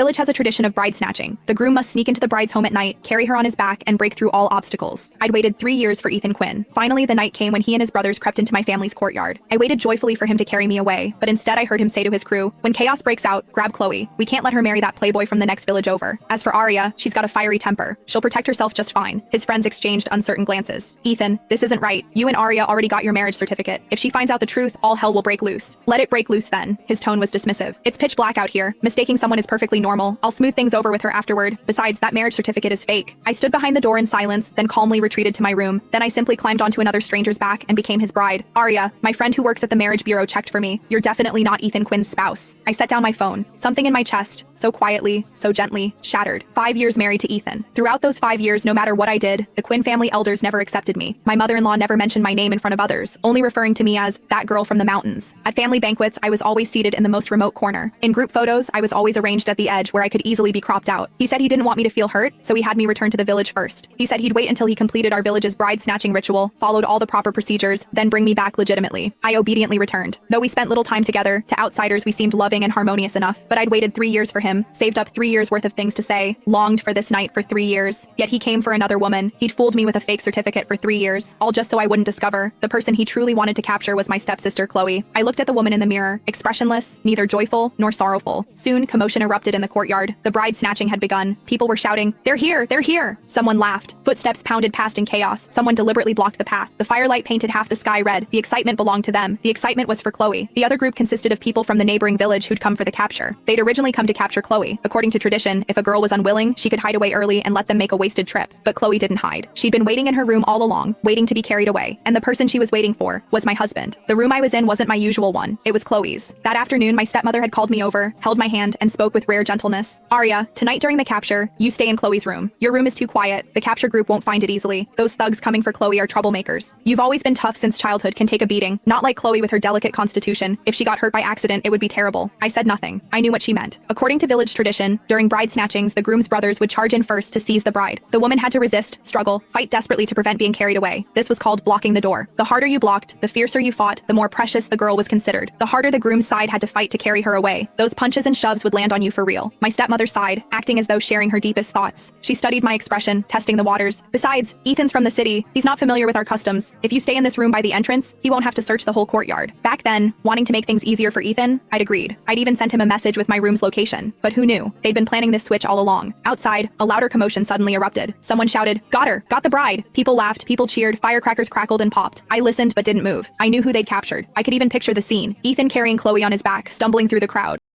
Village has a tradition of bride snatching. The groom must sneak into the bride's home at night, carry her on his back, and break through all obstacles. I'd waited 3 years for Ethan Quinn. Finally, the night came when he and his brothers crept into my family's courtyard. I waited joyfully for him to carry me away, but instead I heard him say to his crew, "When chaos breaks out, grab Chloe. We can't let her marry that playboy from the next village over. As for Arya, she's got a fiery temper. She'll protect herself just fine." His friends exchanged uncertain glances. "Ethan, this isn't right. You and Arya already got your marriage certificate. If she finds out the truth, all hell will break loose." "Let it break loose then." His tone was dismissive. "It's pitch black out here. Mistaking someone is perfectly normal. I'll smooth things over with her afterward. Besides, that marriage certificate is fake." I stood behind the door in silence, then calmly retreated to my room. Then I simply climbed onto another stranger's back and became his bride. "Arya, my friend who works at the marriage bureau checked for me. You're definitely not Ethan Quinn's spouse." I set down my phone. Something in my chest, so quietly, so gently, shattered. 5 years married to Ethan. Throughout those 5 years, no matter what I did, the Quinn family elders never accepted me. My mother-in-law never mentioned my name in front of others, only referring to me as that girl from the mountains. At family banquets, I was always seated in the most remote corner. In group photos, I was always arranged at the edge where I could easily be cropped out. He said he didn't want me to feel hurt, so he had me return to the village first. He said he'd wait until he completed our village's bride snatching ritual, followed all the proper procedures, then bring me back legitimately. I obediently returned. Though we spent little time together, to outsiders we seemed loving and harmonious enough, but I'd waited 3 years for him, saved up 3 years worth of things to say, longed for this night for 3 years. Yet he came for another woman. He'd fooled me with a fake certificate for 3 years, all just so I wouldn't discover. The person he truly wanted to capture was my stepsister Chloe. I looked at the woman in the mirror, expressionless, neither joyful nor sorrowful. Soon, commotion erupted in the courtyard. The bride snatching had begun. People were shouting, "They're here! They're here!" Someone laughed. Footsteps pounded past in chaos. Someone deliberately blocked the path. The firelight painted half the sky red. The excitement belonged to them. The excitement was for Chloe. The other group consisted of people from the neighboring village who'd come for the capture. They'd originally come to capture Chloe. According to tradition, if a girl was unwilling, she could hide away early and let them make a wasted trip. But Chloe didn't hide. She'd been waiting in her room all along, waiting to be carried away. And the person she was waiting for was my husband. The room I was in wasn't my usual one. It was Chloe's. That afternoon, my stepmother had called me over, held my hand, and spoke with rare gentleness. "Arya, tonight during the capture, you stay in Chloe's room. Your room is too quiet. The capture group won't find it easily. Those thugs coming for Chloe are troublemakers. You've always been tough since childhood, can take a beating. Not like Chloe with her delicate constitution. If she got hurt by accident, it would be terrible." I said nothing. I knew what she meant. According to village tradition, during bride snatchings, the groom's brothers would charge in first to seize the bride. The woman had to resist, struggle, fight desperately to prevent being carried away. This was called blocking the door. The harder you blocked, the fiercer you fought, the more precious the girl was considered. The harder the groom's side had to fight to carry her away. Those punches and shoves would land on you for real. My stepmother sighed, acting as though sharing her deepest thoughts. She studied my expression, testing the waters. "Besides, Ethan's from the city. He's not familiar with our customs. If you stay in this room by the entrance, he won't have to search the whole courtyard." Back then, wanting to make things easier for Ethan, I'd agreed. I'd even sent him a message with my room's location. But who knew? They'd been planning this switch all along. Outside, a louder commotion suddenly erupted. Someone shouted, "Got her! Got the bride!" People laughed, people cheered, firecrackers crackled and popped. I listened but didn't move. I knew who they'd captured. I could even picture the scene. Ethan carrying Chloe on his back, stumbling through the crowd.